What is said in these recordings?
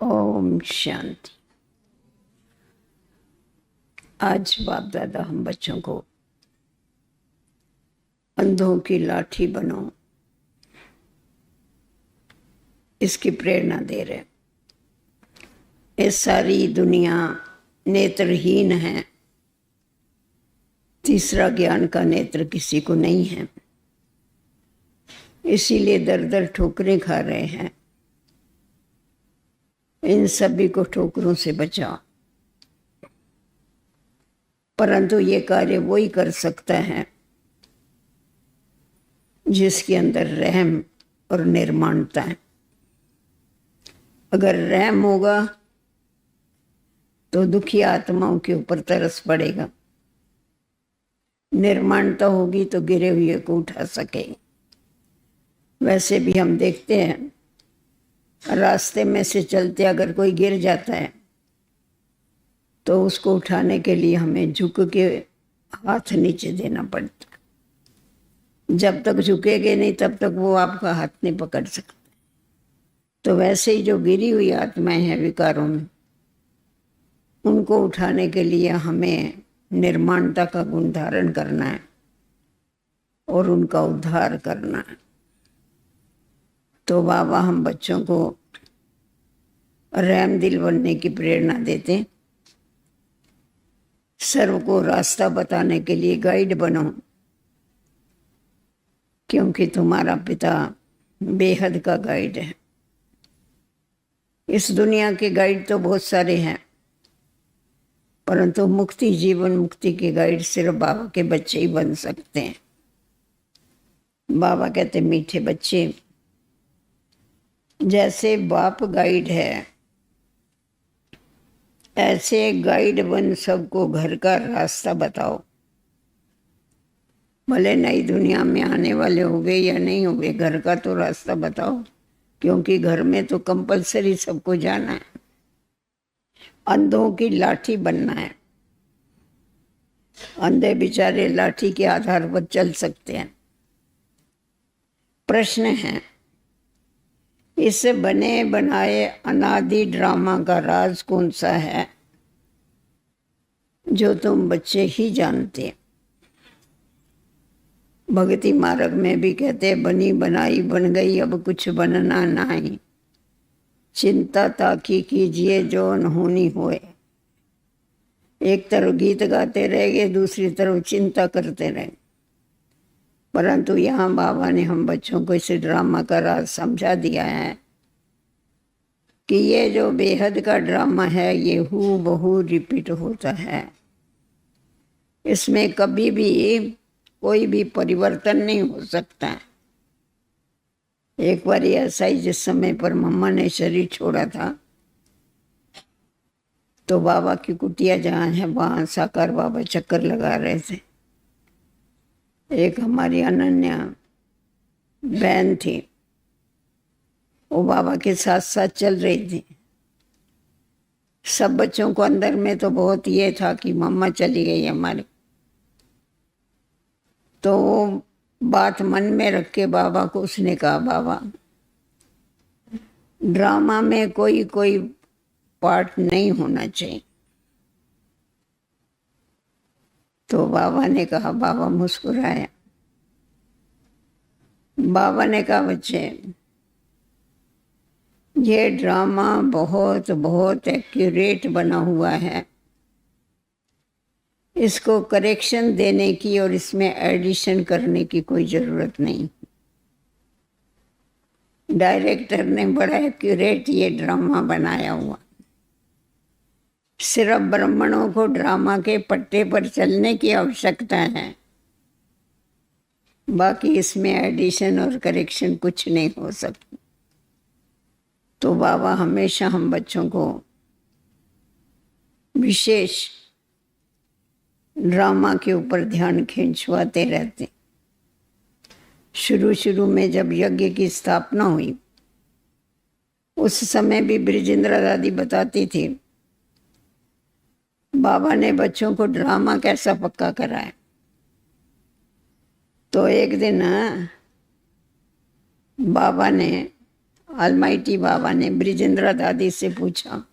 ओम शांति। आज बाप दादा हम बच्चों को अंधों की लाठी बनो इसकी प्रेरणा दे रहे। ये सारी दुनिया नेत्रहीन है। तीसरा ज्ञान का नेत्र किसी को नहीं है, इसीलिए दर दर ठोकरें खा रहे हैं। इन सभी को ठोकरों से बचाओ। परंतु ये कार्य वही कर सकता है जिसके अंदर रहम और निर्माणता है। अगर रहम होगा तो दुखी आत्माओं के ऊपर तरस पड़ेगा, निर्माणता होगी तो गिरे हुए को उठा सकेगी। वैसे भी हम देखते हैं रास्ते में से चलते अगर कोई गिर जाता है तो उसको उठाने के लिए हमें झुक के हाथ नीचे देना पड़ता है। जब तक झुकेगे नहीं तब तक वो आपका हाथ नहीं पकड़ सकते। तो वैसे ही जो गिरी हुई आत्माएं हैं विकारों में, उनको उठाने के लिए हमें निर्माणता का गुण धारण करना है और उनका उद्धार करना है। तो बाबा हम बच्चों को रहम दिल बनने की प्रेरणा देते। सर्व को रास्ता बताने के लिए गाइड बनो, क्योंकि तुम्हारा पिता बेहद का गाइड है। इस दुनिया के गाइड तो बहुत सारे हैं, परंतु मुक्ति जीवन मुक्ति के गाइड सिर्फ बाबा के बच्चे ही बन सकते हैं। बाबा कहते मीठे बच्चे, जैसे बाप गाइड है ऐसे गाइड बन सबको घर का रास्ता बताओ। भले नई दुनिया में आने वाले हो गए या नहीं हो गए, घर का तो रास्ता बताओ, क्योंकि घर में तो कंपलसरी सबको जाना है। अंधों की लाठी बनना है। अंधे बेचारे लाठी के आधार पर चल सकते हैं। प्रश्न है, इस बने बनाए अनादि ड्रामा का राज कौन सा है जो तुम बच्चे ही जानते? भक्ति मार्ग में भी कहते बनी बनाई बन गई, अब कुछ बनना नहीं। चिंता ताकि कीजिए जो अनहोनी होए। एक तरफ गीत गाते रहेंगे, दूसरी तरफ चिंता करते रहे। परंतु यहाँ बाबा ने हम बच्चों को इस ड्रामा का राज समझा दिया है कि ये जो बेहद का ड्रामा है ये हूबहू रिपीट होता है। इसमें कभी भी कोई भी परिवर्तन नहीं हो सकता। एक बार ऐसा ही जिस समय पर मम्मा ने शरीर छोड़ा था तो बाबा की कुटिया जहाँ है वहाँ साकार बाबा चक्कर लगा रहे थे। एक हमारी अनन्या बहन थी, वो बाबा के साथ साथ चल रही थी। सब बच्चों को अंदर में तो बहुत ये था कि मम्मा चली गई हमारी। तो वो बात मन में रख के बाबा को उसने कहा, बाबा ड्रामा में कोई कोई पार्ट नहीं होना चाहिए। तो बाबा ने कहा, बाबा मुस्कुराया। बाबा ने कहा, बच्चे ये ड्रामा बहुत बहुत एक्यूरेट बना हुआ है। इसको करेक्शन देने की और इसमें एडिशन करने की कोई ज़रूरत नहीं। डायरेक्टर ने बड़ा एक्यूरेट ये ड्रामा बनाया हुआ। सिर्फ ब्राह्मणों को ड्रामा के पट्टे पर चलने की आवश्यकता है, बाकी इसमें एडिशन और करेक्शन कुछ नहीं हो सकता। तो बाबा हमेशा हम बच्चों को विशेष ड्रामा के ऊपर ध्यान खिंचवाते रहते। शुरू शुरू में जब यज्ञ की स्थापना हुई उस समय भी ब्रिजेंद्र दादी बताती थी बाबा ने बच्चों को ड्रामा कैसा पक्का कराया। तो एक दिन बाबा ने ऑलमाइटी बाबा ने ब्रिजेंद्रा दादी से पूछा,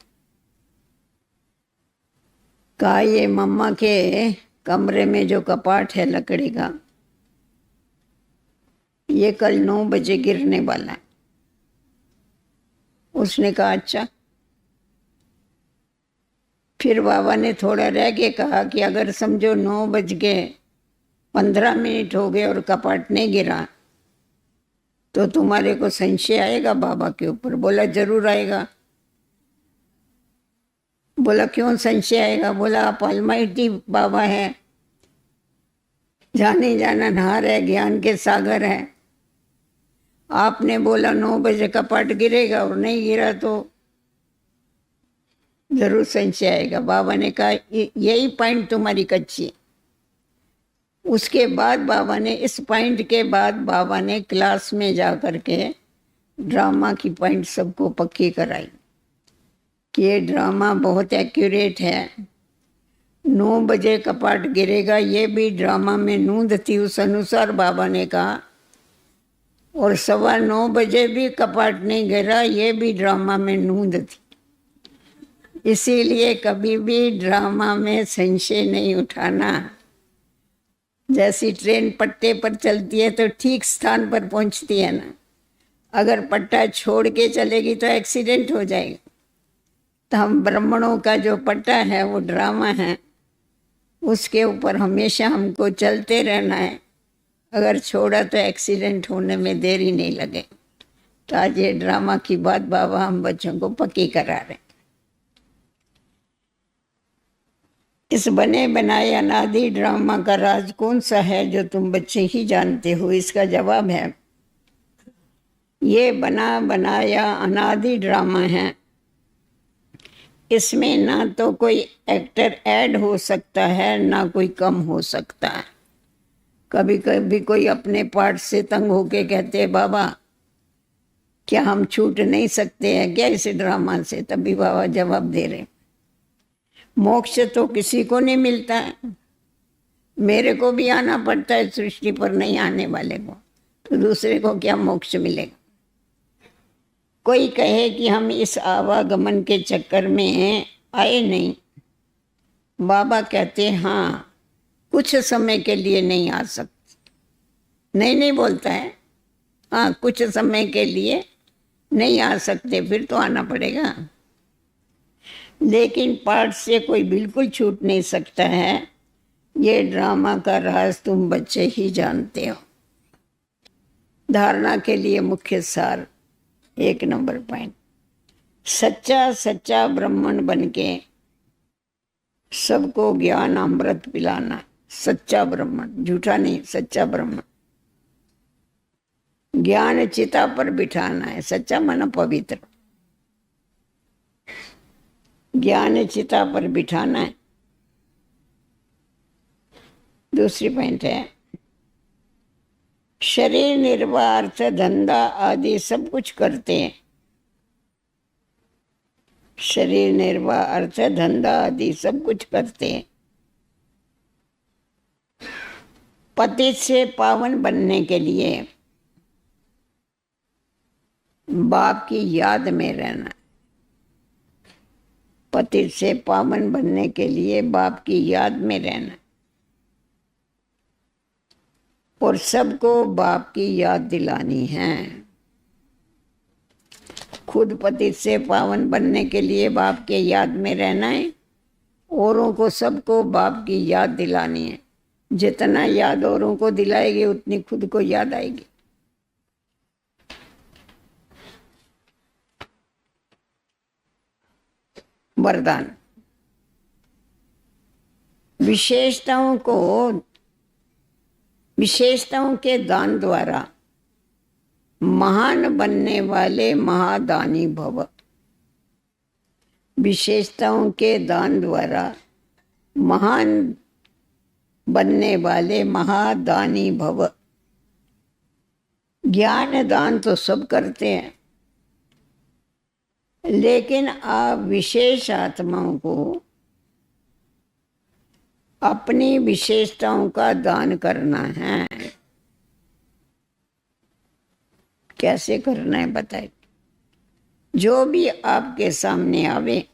कहा ये मम्मा के कमरे में जो कपाट है लकड़ी का, ये कल 9 बजे गिरने वाला है। उसने कहा अच्छा। फिर बाबा ने थोड़ा रह के कहा कि अगर समझो 9:15 हो गए और कपाट नहीं गिरा तो तुम्हारे को संशय आएगा बाबा के ऊपर? बोला जरूर आएगा। बोला क्यों संशय आएगा? बोला आप ऑलमाइटी बाबा है, जाने जाना नहार है, ज्ञान के सागर है। आपने बोला 9 बजे कपाट गिरेगा और नहीं गिरा तो जरूर संशय आएगा। बाबा ने कहा यही पॉइंट तुम्हारी कच्ची है। उसके बाद बाबा ने इस पॉइंट के बाद बाबा ने क्लास में जा कर के ड्रामा की पॉइंट सबको पक्की कराई कि ये ड्रामा बहुत एक्यूरेट है। 9 बजे कपाट गिरेगा, ये भी ड्रामा में नूंद थी, उस अनुसार बाबा ने कहा। और 9:15 बजे भी कपाट नहीं गिरा, ये भी ड्रामा में नूंद थी। इसीलिए कभी भी ड्रामा में संशय नहीं उठाना। जैसी ट्रेन पट्टे पर चलती है तो ठीक स्थान पर पहुंचती है ना, अगर पट्टा छोड़ के चलेगी तो एक्सीडेंट हो जाएगा। तो हम ब्राह्मणों का जो पट्टा है वो ड्रामा है, उसके ऊपर हमेशा हमको चलते रहना है। अगर छोड़ा तो एक्सीडेंट होने में देरी नहीं लगे। तो आज ये ड्रामा की बात बाबा हम बच्चों को पक्की करा रहे हैं। इस बने बनाए अनादि ड्रामा का राज कौन सा है जो तुम बच्चे ही जानते हो? इसका जवाब है, ये बना बनाया अनादि ड्रामा है। इसमें ना तो कोई एक्टर ऐड हो सकता है, ना कोई कम हो सकता है। कभी कभी कोई अपने पार्ट से तंग होके कहते हैं, बाबा क्या हम छूट नहीं सकते हैं क्या इस ड्रामा से? तभी बाबा जवाब दे रहे, मोक्ष तो किसी को नहीं मिलता है। मेरे को भी आना पड़ता है सृष्टि पर, नहीं आने वाले को, तो दूसरे को क्या मोक्ष मिलेगा? कोई कहे कि हम इस आवागमन के चक्कर में आए नहीं, बाबा कहते हाँ कुछ समय के लिए नहीं आ सकते। नहीं बोलता है, हाँ कुछ समय के लिए नहीं आ सकते, फिर तो आना पड़ेगा। लेकिन पाठ से कोई बिल्कुल छूट नहीं सकता है। ये ड्रामा का राज तुम बच्चे ही जानते हो। धारणा के लिए मुख्य सार 1 नंबर पॉइंट, सच्चा ब्राह्मण बनके सबको ज्ञान अमृत पिलाना। सच्चा ब्राह्मण, झूठा नहीं, सच्चा ब्राह्मण। ज्ञान चिता पर बिठाना है। सच्चा माना पवित्र, ज्ञान चिता पर बिठाना है। दूसरी पॉइंट है, शरीर निर्वाह, अर्थ धंधा आदि सब कुछ करते हैं। शरीर निर्वाह, अर्थ धंधा आदि सब कुछ करते हैं। पतित से पावन बनने के लिए बाप की याद में रहना। पतित से पावन बनने के लिए बाप की याद में रहना और सबको बाप की याद दिलानी है। खुद पतित से पावन बनने के लिए बाप के याद में रहना है, औरों को सबको बाप की याद दिलानी है। जितना याद औरों को दिलाएगी उतनी खुद को याद आएगी। वरदान, विशेषताओं के दान द्वारा महान बनने वाले महादानी भव। विशेषताओं के दान द्वारा महान बनने वाले महादानी भव। ज्ञान दान तो सब करते हैं, लेकिन आप विशेष आत्माओं को अपनी विशेषताओं का दान करना है। कैसे करना है बताइए। जो भी आपके सामने आवे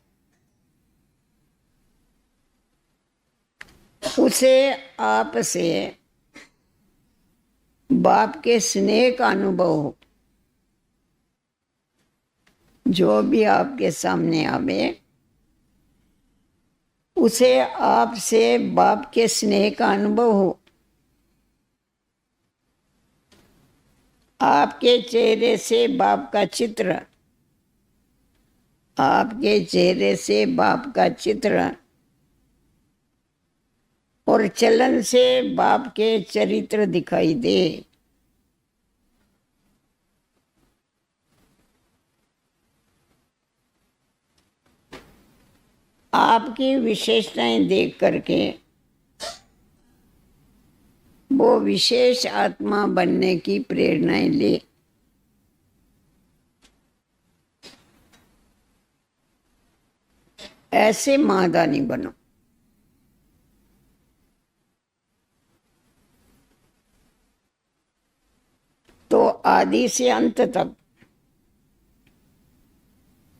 उसे आपसे बाप के स्नेह का अनुभव हो। जो भी आपके सामने आवे उसे आपसे बाप के स्नेह का अनुभव हो। आपके चेहरे से बाप का चित्र, आपके चेहरे से बाप का चित्र और चलन से बाप के चरित्र दिखाई दे। आपकी विशेषताएं देख करके वो विशेष आत्मा बनने की प्रेरणाएं ले। ऐसे महादानी बनो। तो आदि से अंत तक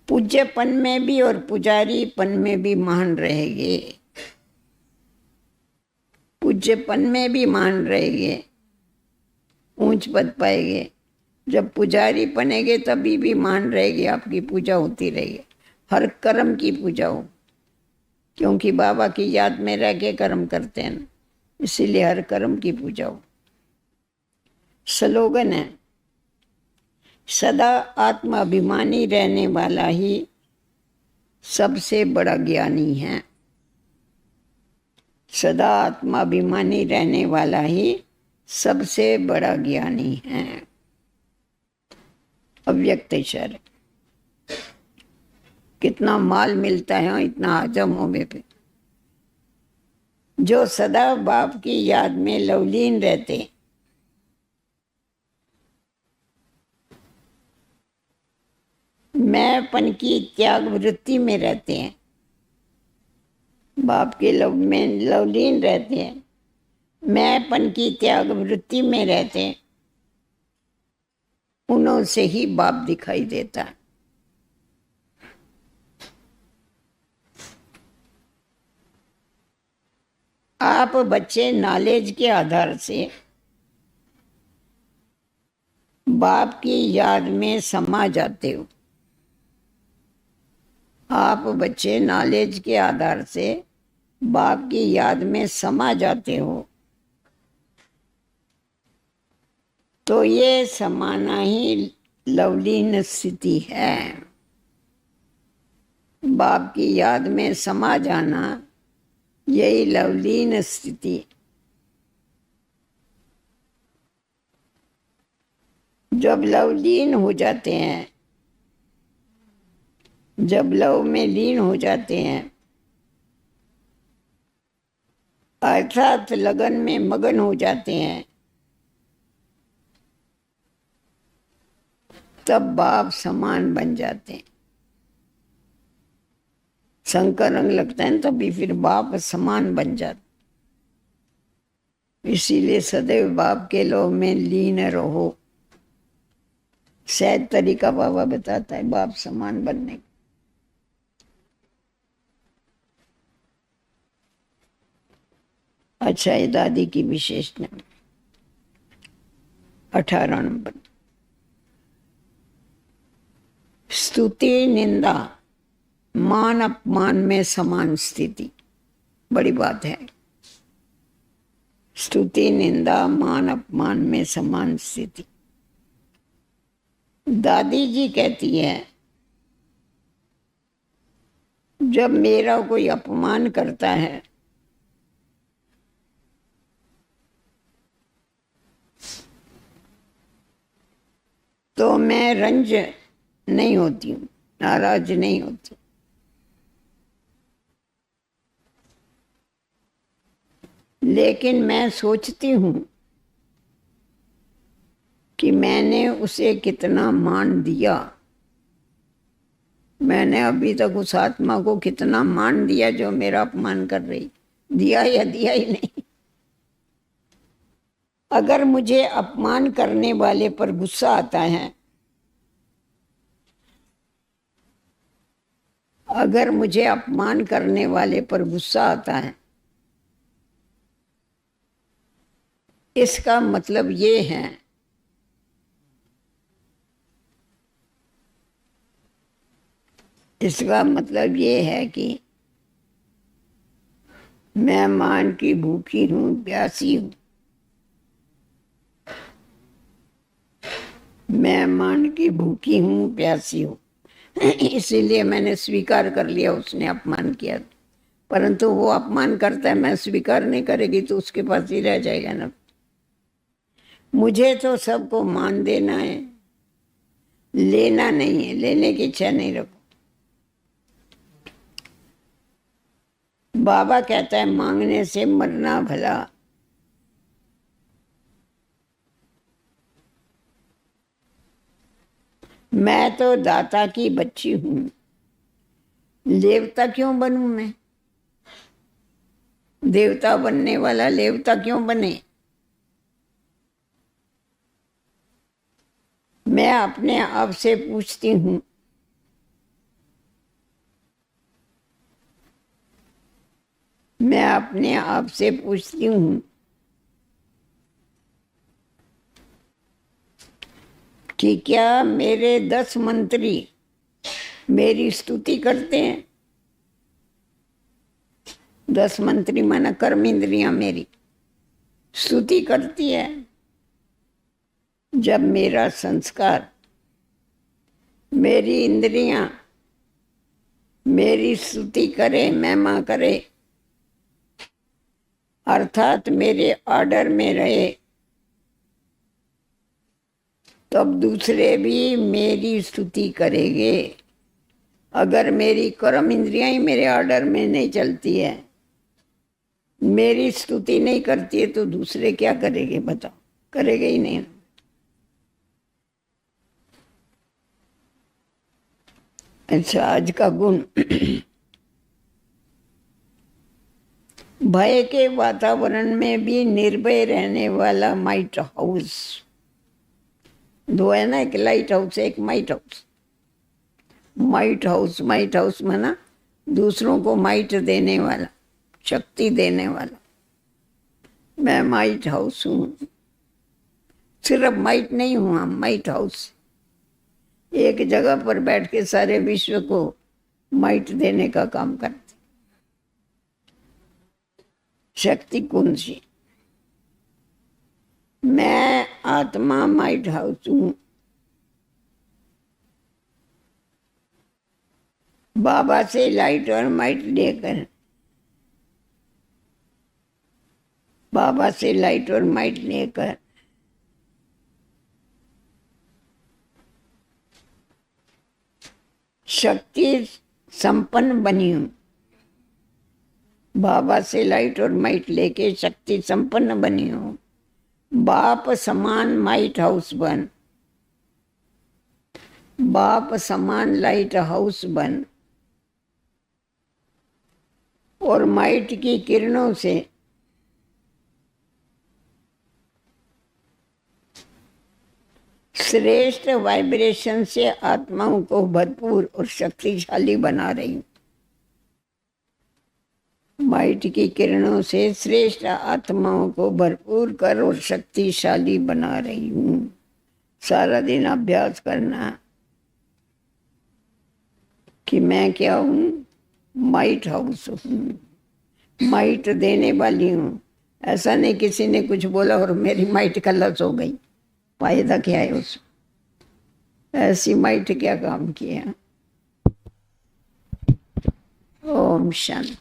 पूज्यपन में भी और पुजारीपन में भी महान रहेंगे। पूज्यपन में भी महान रहेंगे, ऊंच पद पाएंगे। जब पुजारी बनेंगे तभी भी महान रहेगी, आपकी पूजा होती रहेगी। हर कर्म की पूजा हो, क्योंकि बाबा की याद में रह के कर्म करते हैं, इसीलिए हर कर्म की पूजा हो। स्लोगन है, सदा आत्माभिमानी रहने वाला ही सबसे बड़ा ज्ञानी है। सदा आत्माभिमानी रहने वाला ही सबसे बड़ा ज्ञानी है। अव्यक्त ईश्वर, कितना माल मिलता है इतना हजम होने पे। जो सदा बाप की याद में लवलीन रहते, मैंपन की त्याग वृत्ति में रहते हैं, बाप के लव में लवलीन रहते हैं, मैंपन की त्याग वृत्ति में रहते हैं, उन्हों से ही बाप दिखाई देता है। आप बच्चे नॉलेज के आधार से बाप की याद में समा जाते हो। आप बच्चे नॉलेज के आधार से बाप की याद में समा जाते हो। तो ये समाना ही लवलीन स्थिति है। बाप की याद में समा जाना यही लवलीन स्थिति। जब लवलीन हो जाते हैं, जब लव में लीन हो जाते हैं, अर्थात लगन में मगन हो जाते हैं, तब बाप समान बन जाते हैं। शंकर रंग लगता है तभी फिर बाप समान बन जाते। इसीलिए सदैव बाप के लव में लीन रहो। सहज तरीका बाबा बताता है बाप समान बनने का। अच्छा, ये दादी की विशेषता 18 नंबर। स्तुति निंदा मान अपमान में समान स्थिति, बड़ी बात है। स्तुति निंदा मान अपमान में समान स्थिति। दादी जी कहती है, जब मेरा कोई अपमान करता है तो मैं रंज नहीं होती हूँ, नाराज नहीं होती। लेकिन मैं सोचती हूँ कि मैंने उसे कितना मान दिया। मैंने अभी तक उस आत्मा को कितना मान दिया जो मेरा अपमान कर रही। दिया या दिया ही नहीं। अगर मुझे अपमान करने वाले पर गुस्सा आता है अगर मुझे अपमान करने वाले पर गुस्सा आता है, इसका मतलब ये है कि मैं मान की भूखी हूं, प्यासी हूं। मैं मान की भूखी हूं, प्यासी हूं। इसीलिए मैंने स्वीकार कर लिया उसने अपमान किया। परंतु वो अपमान करता है, मैं स्वीकार नहीं करेगी तो उसके पास ही रह जाएगा ना। मुझे तो सबको मान देना है, लेना नहीं है, लेने की इच्छा नहीं रखो। बाबा कहता है मांगने से मरना भला। मैं तो दाता की बच्ची हूं, देवता क्यों बनूं मैं? देवता बनने वाला लेवता क्यों बने? मैं अपने आप से पूछती हूं, मैं अपने आप से पूछती हूं कि क्या मेरे 10 मंत्री मेरी स्तुति करते हैं? 10 मंत्री माना कर्म इंद्रियां मेरी स्तुति करती है। जब मेरा संस्कार, मेरी इंद्रियां मेरी स्तुति करे, महिमा करे, अर्थात मेरे ऑर्डर में रहे, तब दूसरे भी मेरी स्तुति करेंगे। अगर मेरी कर्म इंद्रियां ही मेरे ऑर्डर में नहीं चलती है, मेरी स्तुति नहीं करती है, तो दूसरे क्या करेंगे बताओ? करेंगे ही नहीं। अच्छा, आज का गुण। भय के वातावरण में भी निर्भय रहने वाला माइट हाउस। दो है ना, एक लाइट हाउस है, एक माइट हाउस। माइट हाउस माना दूसरों को माइट देने वाला, शक्ति देने वाला। मैं माइट हाउस हूं। सिर्फ माइट नहीं हूं, हम माइट हाउस। एक जगह पर बैठ के सारे विश्व को माइट देने का काम करते। शक्ति कौन सी? मैं आत्मा माइट हाउस हूं। बाबा से लाइट और माइट लेकर, बाबा से लाइट और माइट लेकर शक्ति संपन्न बनी हूं। बाबा से लाइट और माइट लेके शक्ति संपन्न बनी हूं। बाप समान माइट हाउस बन, बाप समान लाइट हाउस बन, और माइट की किरणों से श्रेष्ठ वाइब्रेशन से आत्माओं को भरपूर और शक्तिशाली बना रही हूं। माइट की किरणों से श्रेष्ठ आत्माओं को भरपूर कर और शक्तिशाली बना रही हूं। सारा दिन अभ्यास करना कि मैं क्या हूं? माइट हाउस हूं, माइट देने वाली हूं। ऐसा नहीं किसी ने कुछ बोला और मेरी माइट कलश हो गई, फायदा क्या है उस? ऐसी माइट क्या काम किया? ओम शांति।